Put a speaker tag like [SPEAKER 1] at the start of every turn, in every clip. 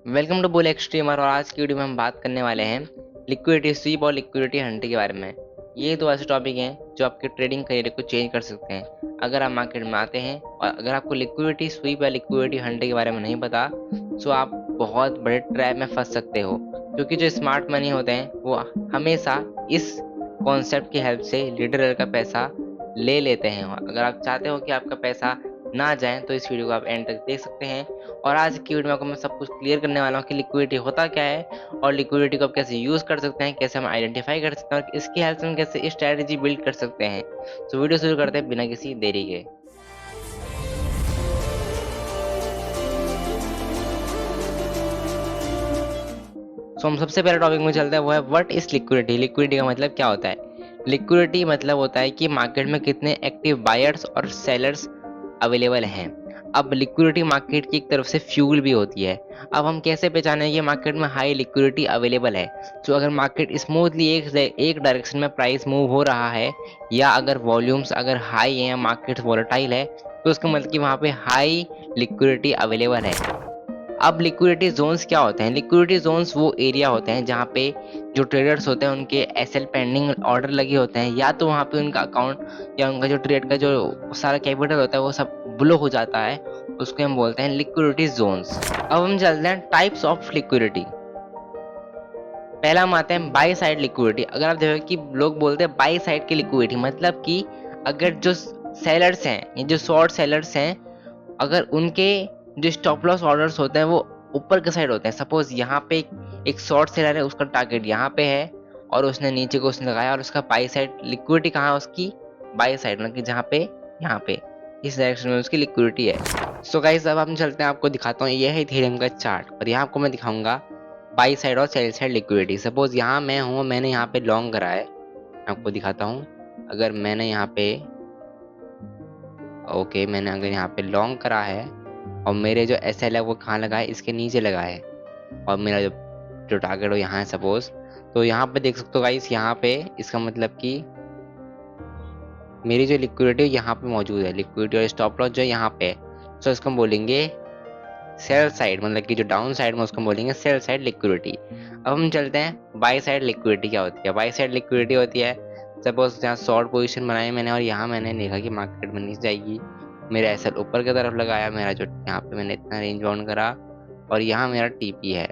[SPEAKER 1] Welcome to bull एक्सट्रीमर। और आज की वीडियो में हम बात करने वाले हैं लिक्विडिटी स्वीप और लिक्विडिटी हंटिंग के बारे में। ये दो ऐसे टॉपिक हैं जो आपके ट्रेडिंग करियर को चेंज कर सकते हैं अगर आप मार्केट में आते हैं। और अगर आपको लिक्विडिटी स्वीप या लिक्विडिटी हंटिंग के बारे में नहीं पता तो आप बहुत बड़े ट्रैप में फंस सकते हो, क्योंकि जो स्मार्ट मनी होते हैं वो हमेशा इस कॉन्सेप्ट की हेल्प से लीडर का पैसा ले लेते हैं। अगर आप चाहते हो कि आपका पैसा ना जाए तो इस वीडियो को आप एंड तक देख सकते हैं। और आज की वीडियो में आपको मैं सब कुछ क्लियर करने वाला हूँ कि लिक्विडिटी होता क्या है और लिक्विडिटी को आप कैसे यूज कर सकते हैं, कैसे हम आइडेंटिफाई कर सकते हैं और इसकी हेल्प से हम कैसे स्ट्रेटेजी बिल्ड कर सकते हैं। तो वीडियो शुरू करते हैं बिना किसी देरी के। सो हम सबसे पहले टॉपिक में चलते हैं, वो है व्हाट इज लिक्विडिटी। लिक्विडिटी का मतलब क्या होता है? लिक्विडिटी मतलब होता है कि मार्केट में कितने एक्टिव बायर्स और सेलर्स अवेलेबल हैं। अब लिक्विडिटी मार्केट की एक तरफ से फ्यूल भी होती है। अब हम कैसे पहचानें कि मार्केट में हाई लिक्विडिटी अवेलेबल है? तो अगर मार्केट स्मूथली एक डायरेक्शन में प्राइस मूव हो रहा है, या अगर वॉल्यूम्स अगर हाई है या मार्केट वॉलेटाइल है, तो उसका मतलब कि वहाँ पे हाई लिक्विडिटी अवेलेबल है। अब लिक्विडिटी जोन्स क्या होते हैं? लिक्विडिटी जोन्स वो एरिया होते हैं जहाँ पे जो ट्रेडर्स होते हैं उनके एसएल पेंडिंग ऑर्डर लगे होते हैं, या तो वहाँ पे उनका अकाउंट या उनका जो ट्रेड का जो सारा कैपिटल होता है वो सब ब्लो हो जाता है। उसको हम बोलते हैं लिक्विडिटी जोन्स। अब हम चलते हैं टाइप्स ऑफ लिक्विडिटी। पहला हम आते हैं बाई साइड लिक्विडिटी। अगर आप देखो कि लोग बोलते हैं बाई साइड की लिक्विडिटी, मतलब कि अगर जो सेलर्स हैं या जो शॉर्ट सेलर्स हैं, अगर उनके जो स्टॉप लॉस ऑर्डर्स होते हैं वो ऊपर के साइड होते हैं। सपोज यहाँ पे एक शॉर्ट सेलर है, उसका टारगेट यहाँ पे है और उसने नीचे को उसने लगाया, और उसका बाई साइड लिक्विडिटी कहाँ है उसकी? बाई साइड, मतलब कि जहाँ पे यहाँ पे इस डायरेक्शन में उसकी लिक्विडिटी है। सो गाइस अब हम चलते हैं, आपको दिखाता हूँ। ये है इथेरियम का चार्ट और यहाँ आपको मैं दिखाऊंगा बाई साइड और सेल साइड लिक्विडिटी। सपोज यहाँ मैं हूँ, मैंने यहाँ पे लॉन्ग करा है, मैं आपको दिखाता हूँ। अगर मैंने यहाँ पे ओके मैंने अगर यहाँ पे लॉन्ग करा है और मेरे जो एस एल है वो कहाँ लगा है? इसके नीचे लगा है। और मेरा जो जो टारगेट हो यहाँ है सपोज, तो यहाँ पे देख सकते हो गाइस, यहाँ पे इसका मतलब कि मेरी जो लिक्विडिटी यहाँ पे मौजूद है। लिक्विडिटी और स्टॉप लॉस जो है यहाँ पे है। सो इसको हम बोलेंगे सेल साइड, मतलब कि जो डाउन साइड में उसको बोलेंगे सेल साइड लिक्विडिटी। अब हम चलते हैं बाई साइड लिक्विडिटी क्या होती है। बाई साइड लिक्विडिटी होती है, सपोज यहाँ शॉर्ट पोजीशन बनाई मैंने और यहाँ मैंने देखा कि मार्केट में नीचे जाएगी, मेरा एसएल ऊपर की तरफ लगाया, मेरा जो यहाँ पे मैंने इतना रेंज बाउंड करा और यहाँ मेरा टीपी है।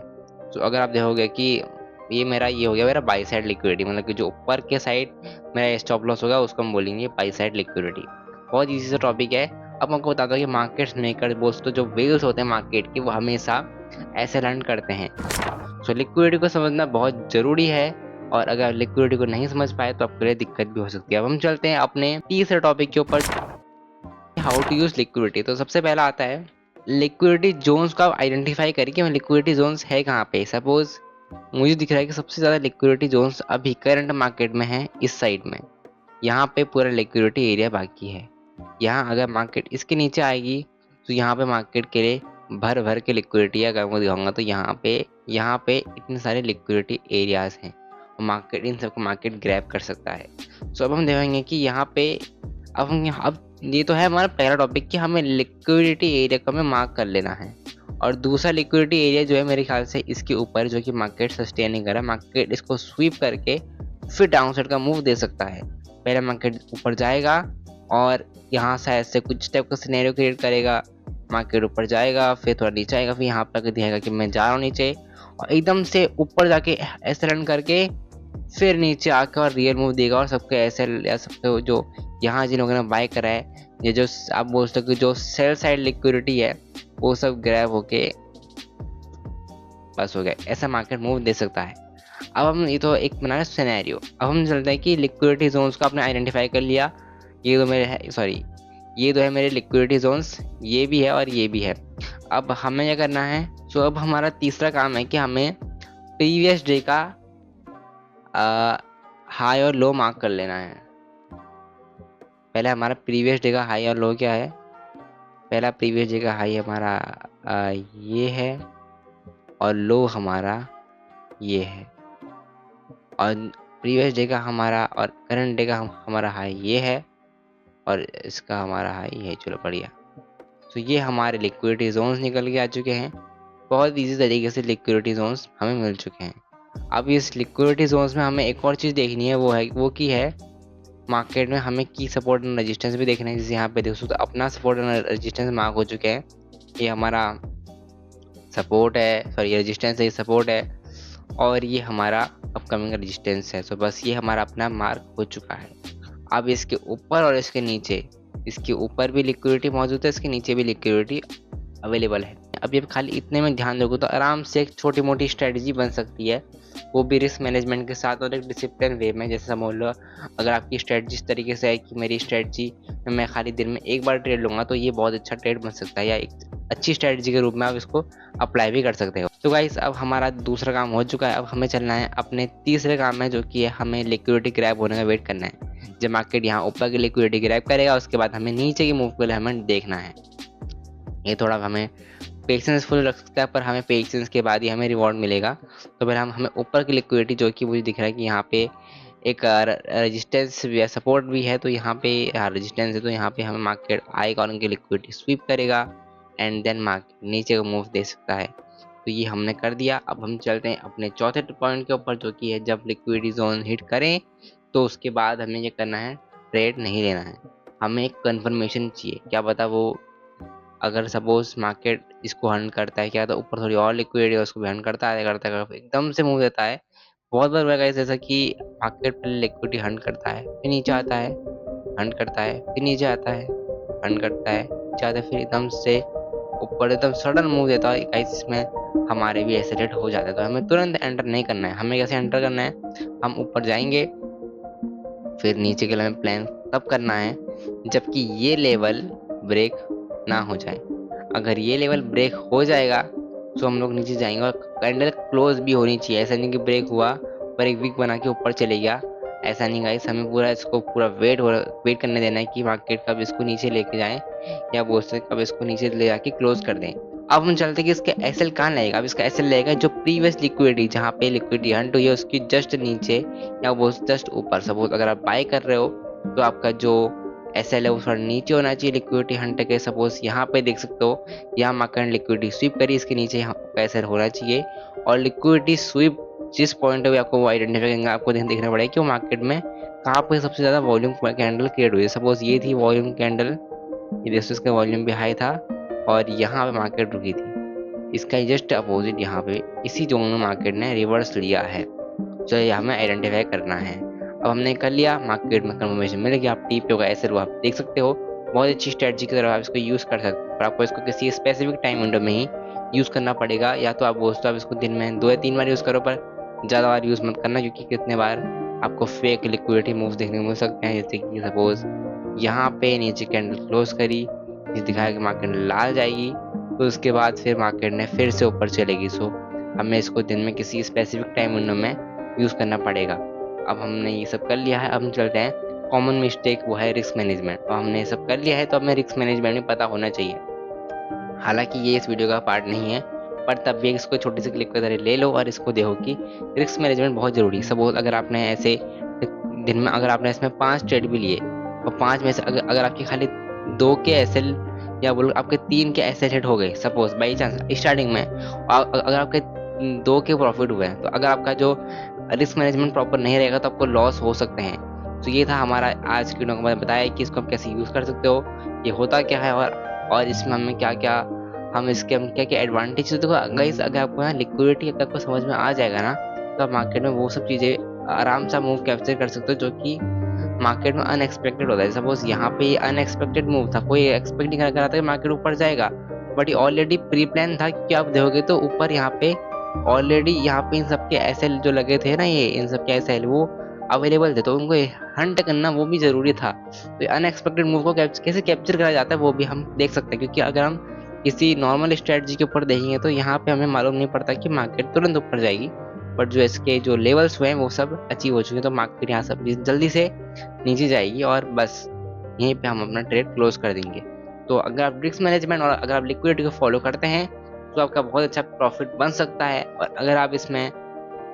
[SPEAKER 1] तो अगर आप देखोगे कि ये मेरा ये हो गया मेरा बाई साइड लिक्विडिटी, मतलब कि जो ऊपर के साइड मेरा स्टॉप लॉस होगा उसको हम बोलेंगे बाई साइड लिक्विडिटी। बहुत ईजी सा टॉपिक है। अब मैं आपको बताता हूँ कि मार्केट मेकर दोस्तों जो वेल्स होते हैं मार्केट के, वो हमेशा ऐसे लर्न करते हैं। सो लिक्विडिटी को समझना बहुत जरूरी है, और अगर लिक्विडिटी को नहीं समझ पाए तो आपके लिए दिक्कत भी हो सकती है। अब हम चलते हैं अपने तीसरे टॉपिक के ऊपर, हाउ टू यूज लिक्विडिटी। तो सबसे पहला आता है लिक्विडिटी जोन्स को आप आइडेंटिफाई करिए कि लिक्विडिटी जोन्स है कहाँ पे। सपोज मुझे दिख रहा है कि सबसे ज़्यादा लिक्विडिटी जोन्स अभी करंट मार्केट में है इस साइड में, यहाँ पे पूरा लिक्विडिटी एरिया बाकी है। यहाँ अगर मार्केट इसके नीचे आएगी तो यहाँ पे मार्केट के लिए भर भर के लिक्विडिटी है। अगर मैं दिखाऊंगा तो यहाँ पे इतने सारे लिक्विडिटी एरियाज हैं और मार्केट इन सबको मार्केट ग्रैब कर सकता है। सो अब हम देखेंगे कि यहाँ पे अब ये तो है हमारा पहला टॉपिक कि हमें लिक्विडिटी एरिया को हमें मार्क कर लेना है। और दूसरा लिक्विडिटी एरिया जो है मेरे ख्याल से इसके ऊपर, जो कि मार्केट सस्टेन नहीं कर रहा, मार्केट इसको स्वीप करके फिर डाउन साइड का मूव दे सकता है। पहले मार्केट ऊपर जाएगा और यहाँ से ऐसे कुछ टाइप का सिनेरियो क्रिएट करेगा, मार्केट ऊपर जाएगा फिर थोड़ा नीचे आएगा, फिर यहाँ पर दिखाएगा कि मैं जा रहा हूँ नीचे, और एकदम से ऊपर जाके ऐसे रन करके फिर नीचे आकर और रियल मूव देगा और सबके ऐसे या सबके जो यहाँ जिन लोगों ने बाय करा है, ये जो आप बोल सकते हो जो सेल साइड लिक्विडिटी है, वो सब ग्रैब होके बस हो गया। ऐसा मार्केट मूव दे सकता है। अब हम ये तो एक बना रहे सिनेरियो। अब हम चलते हैं कि लिक्विडिटी जोन्स को आपने आइडेंटिफाई कर लिया, ये तो मेरे है, सॉरी ये तो है मेरे लिक्विडिटी जोन्स, ये भी है और ये भी है। अब हमें क्या करना है? सो अब हमारा तीसरा काम है कि हमें प्रीवियस डे का हाई और लो मार्क कर लेना है। पहले हमारा प्रीवियस डे का हाई और लो क्या है? पहला प्रीवियस डे का हाई हमारा ये है और लो हमारा ये है, और प्रीवियस डे का हमारा और करंट डे का हमारा हाई ये है और इसका हमारा हाई ये है। चलो बढ़िया। तो ये हमारे लिक्विडिटी जोन्स निकल के आ चुके हैं। बहुत ईजी तरीके से लिक्विडिटी जोन्स हमें मिल चुके हैं। अब इस लिक्विडिटी जोन्स में हमें एक और चीज़ देखनी है, वो की है मार्केट में हमें की सपोर्ट एंड रेजिस्टेंस भी देखना है। जैसे यहाँ पे देख सकते हो अपना सपोर्ट एंड रेजिस्टेंस मार्क हो चुके हैं, ये हमारा सपोर्ट है, सॉरी रेजिस्टेंस है, ये सपोर्ट है, और ये हमारा अपकमिंग रेजिस्टेंस है। तो बस ये हमारा अपना मार्क हो चुका है। अब इसके ऊपर और इसके नीचे, इसके ऊपर भी लिक्विडिटी मौजूद है, इसके नीचे भी लिक्विडिटी अवेलेबल है। अब ये खाली इतने में ध्यान दोगे तो आराम से एक छोटी मोटी स्ट्रेटजी बन सकती है, वो भी रिस्क मैनेजमेंट के साथ और एक डिसिप्लिन वे में। जैसे समझ लो अगर आपकी स्ट्रेटजी इस तरीके से है कि मेरी स्ट्रेटजी में मैं खाली दिन में एक बार ट्रेड लूँगा, तो ये बहुत अच्छा ट्रेड बन सकता है, या एक अच्छी स्ट्रेटजी के रूप में आप इसको अप्लाई भी कर सकते हो। तो गाइस अब हमारा दूसरा काम हो चुका है, अब हमें चलना है अपने तीसरे काम में, जो कि है हमें लिक्विडिटी ग्रैब होने का वेट करना है। जब मार्केट यहाँ ऊपर की लिक्विडिटी ग्रैब करेगा, उसके बाद हमें नीचे की मूव के लिए हमें देखना है। ये थोड़ा हमें पेशेंसफुल रख सकता है, पर हमें पेशेंस के बाद ही हमें रिवॉर्ड मिलेगा। तो पहले हमें ऊपर की लिक्विडिटी, जो कि मुझे दिख रहा है कि यहाँ पे एक रेजिस्टेंस या सपोर्ट भी है, तो यहाँ पे रेजिस्टेंस है, तो यहाँ पे हमें मार्केट आई कॉलम की लिक्विडिटी स्वीप करेगा एंड देन मार्केट नीचे का मूव दे सकता है। तो ये हमने कर दिया। अब हम चलते हैं अपने चौथे पॉइंट के ऊपर, जो कि है जब लिक्विडिटी जोन हिट करें तो उसके बाद हमें ये करना है, ट्रेड नहीं लेना है, हमें एक कन्फर्मेशन चाहिए। क्या पता वो अगर सपोज मार्केट इसको हंट करता है, क्या तो ऊपर थोड़ी और लिक्विडिटी उसको भी हंट करता है, एकदम से मूव देता है। बहुत बार हुआ गाइस जैसा कि मार्केट पहले लिक्विडिटी हंट करता है, फिर नीचे आता है, हंट करता है, फिर नीचे आता है, हंट करता है, नीचे आता है, फिर एकदम से ऊपर एकदम सडन मूव देता है गाइस। इसमें हमारे भी ऐसे रेट हो जाते हैं। तो हमें तुरंत एंटर नहीं करना है। हमें कैसे एंटर करना है, हम ऊपर जाएंगे, फिर नीचे के लिए हमें प्लान तब करना है जबकि ये लेवल ब्रेक ना हो जाए। अगर ये लेवल ब्रेक हो जाएगा तो हम लोग नीचे जाएंगे, और कैंडल क्लोज भी होनी चाहिए। ऐसा नहीं कि ब्रेक हुआ पर एक वीक बना के ऊपर चले गया, ऐसा नहीं गाइस। हमें पूरा इसको पूरा वेट करने देना है कि मार्केट कब इसको नीचे लेके जाए, या बोल सकते कब इसको नीचे ले जाके क्लोज कर दें। अब हम चलते हैं कि इसका एसएल कहाँ लगेगा। अब इसका एसएल लगेगा जो प्रीवियस लिक्विडिटी, जहाँ पे लिक्विडिटी हंट हुई है उसकी जस्ट नीचे, या वो जस्ट ऊपर। सपोज अगर आप बाय कर रहे हो तो आपका जो एसएल है वो थोड़ा नीचे होना चाहिए लिक्विडिटी हंट के। सपोज यहाँ पे देख सकते हो, यहाँ मार्केट लिक्विडिटी स्वीप करी, इसके नीचे यहाँ एसएल होना चाहिए। और लिक्विडिटी स्वीप जिस पॉइंट पे आपको आइडेंटिफाई करेंगे, आपको देखना पड़ेगा कि वो मार्केट में कहाँ पे सबसे ज़्यादा वॉल्यूम कैंडल क्रिएट हुई है। सपोज ये थी वॉल्यूम कैंडल, ये देखो इसका वॉल्यूम भी हाई था और यहाँ पे मार्केट रुकी थी। इसका जस्ट अपोजिट यहाँ पे इसी जोन में मार्केट ने रिवर्स लिया है, तो ये हमें आइडेंटिफाई करना है। अब हमने कर लिया, मार्केट में कंफर्मेशन मिल गया। आप टीपीओ का एसएल आप देख सकते हो, बहुत अच्छी स्ट्रेटजी की तरह आप इसको यूज़ कर सकते हो, पर आपको इसको किसी स्पेसिफिक टाइम विंडो में ही यूज़ करना पड़ेगा। या तो आप बोलते हो आप इसको दिन में 2 या 3 बार यूज़ करो, पर ज़्यादा बार यूज़ मत करना, क्योंकि कितने बार आपको फेक लिक्विडिटी मूव्स देखने को मिल सकते हैं। जैसे कि सपोज यहाँ पे नीचे कैंडल क्लोज करी, ये दिखाया कि मार्केट लाल जाएगी, तो उसके बाद फिर मार्केट ने फिर से ऊपर चलेगी। सो हमें इसको दिन में किसी स्पेसिफिक टाइम विंडो में यूज़ करना पड़ेगा। अब हमने ये सब कर लिया है, अब हम चलते हैं कॉमन मिस्टेक, वो है रिस्क मैनेजमेंट। और हमने ये सब कर लिया है तो हमें रिस्क मैनेजमेंट भी पता होना चाहिए। हालांकि ये इस वीडियो का पार्ट नहीं है, पर तब भी इसको छोटी सी क्लिप की तरह ले लो और इसको देखो कि रिस्क मैनेजमेंट बहुत ज़रूरी है। सपोज अगर आपने ऐसे दिन में अगर आपने इसमें 5 ट्रेड भी लिए, और 5 में से अगर आपके खाली 2 के एसएल, या बोलो आपके 3 के एसएल हिट हो गए सपोज बाई चांस स्टार्टिंग में, और अगर आपके 2 के प्रॉफिट हुए हैं, तो अगर आपका जो रिस्क मैनेजमेंट प्रॉपर नहीं रहेगा तो आपको लॉस हो सकते हैं। तो ये था हमारा आज की वीडियो में बताया कि इसको आप कैसे यूज़ कर सकते हो, ये होता क्या है, और इसमें हमें क्या क्या एडवांटेज है। देखो गाइस, अगर आपको यहाँ लिक्विडिटी अगर आपको समझ में आ जाएगा ना, तो आप मार्केट में वो सब चीज़ें आराम से मूव कैप्चर कर सकते हो जो कि मार्केट में अनएक्सपेक्टेड होता है। सपोज यहाँ पे ये अनएक्सपेक्टेड मूव था, कोई एक्सपेक्ट नहीं कर रहा था कि मार्केट ऊपर जाएगा, बट ये ऑलरेडी प्री प्लान था। क्योंकि आप देखोगे तो ऊपर यहाँ पे ऑलरेडी यहाँ पे इन सबके एसएल जो लगे थे ना, ये इन सबके एसएल वो अवेलेबल थे, तो उनको हंट करना वो भी ज़रूरी था। तो अनएक्सपेक्टेड मूव को कैसे कैप्चर करा जाता है वो भी हम देख सकते हैं। क्योंकि अगर हम किसी नॉर्मल स्ट्रेटजी के ऊपर देखेंगे तो यहाँ पे हमें मालूम नहीं पड़ता कि मार्केट तुरंत ऊपर जाएगी, बट जो इसके जो लेवल्स हुए हैं वो सब अचीव हो चुके हैं, तो मार्केट यहाँ सब जल्दी से नीचे जाएगी और बस यहीं पे हम अपना ट्रेड क्लोज कर देंगे। तो अगर आप रिस्क मैनेजमेंट और अगर आप लिक्विडिटी को फॉलो करते हैं तो आपका बहुत अच्छा प्रॉफिट बन सकता है, और अगर आप इसमें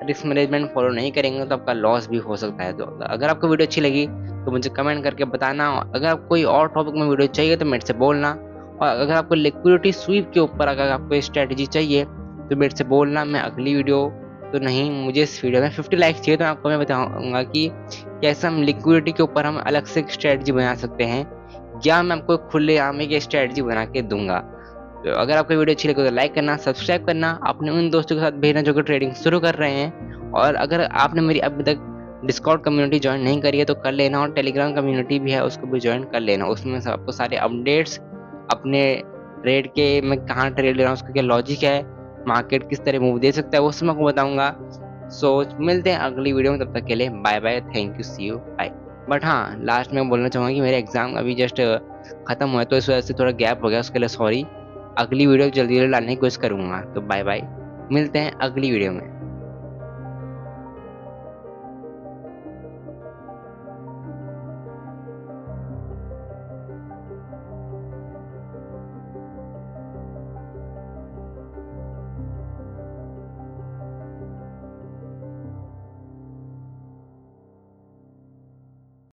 [SPEAKER 1] रिस्क मैनेजमेंट फॉलो नहीं करेंगे तो आपका लॉस भी हो सकता है। तो अगर आपको वीडियो अच्छी लगी तो मुझे कमेंट करके बताना। अगर आप कोई और टॉपिक में वीडियो चाहिए तो मेरे से बोलना। और अगर आपको लिक्विडिटी स्वीप के ऊपर अगर आपको स्ट्रेटजी चाहिए तो मेरे से बोलना, मैं अगली वीडियो तो नहीं, मुझे इस वीडियो में 50 लाइक्स चाहिए तो आपको मैं बताऊंगा कि कैसे हम लिक्विडिटी के ऊपर हम अलग से एक स्ट्रेटजी बना सकते हैं, या मैं आपको खुलेआम एक स्ट्रेटजी बना के दूंगा। तो अगर आपको वीडियो अच्छी लगे तो लाइक करना, सब्सक्राइब करना, अपने उन दोस्तों के साथ भेजना जो कि ट्रेडिंग शुरू कर रहे हैं। और अगर आपने मेरी अभी तक डिस्कॉर्ड कम्युनिटी ज्वाइन नहीं करी है तो कर लेना, और टेलीग्राम कम्युनिटी भी है उसको भी ज्वाइन कर लेना। उसमें से आपको सारे अपडेट्स अपने ट्रेड के, मैं कहाँ ट्रेड ले रहा हूँ, उसका क्या लॉजिक है, मार्केट किस तरह मूव दे सकता है, वो सब मैं आपको बताऊंगा। सो मिलते हैं अगली वीडियो में, तब तक के लिए bye bye, thank you, see you, bye. But हाँ, लास्ट में बोलना चाहूँगा कि मेरे एग्जाम अभी जस्ट खत्म हुआ है तो इस वजह से थोड़ा गैप हो गया, उसके लिए सॉरी। अगली वीडियो जल्दी जल्दी लाने की कोशिश करूंगा। तो बाय बाय, मिलते हैं अगली वीडियो में।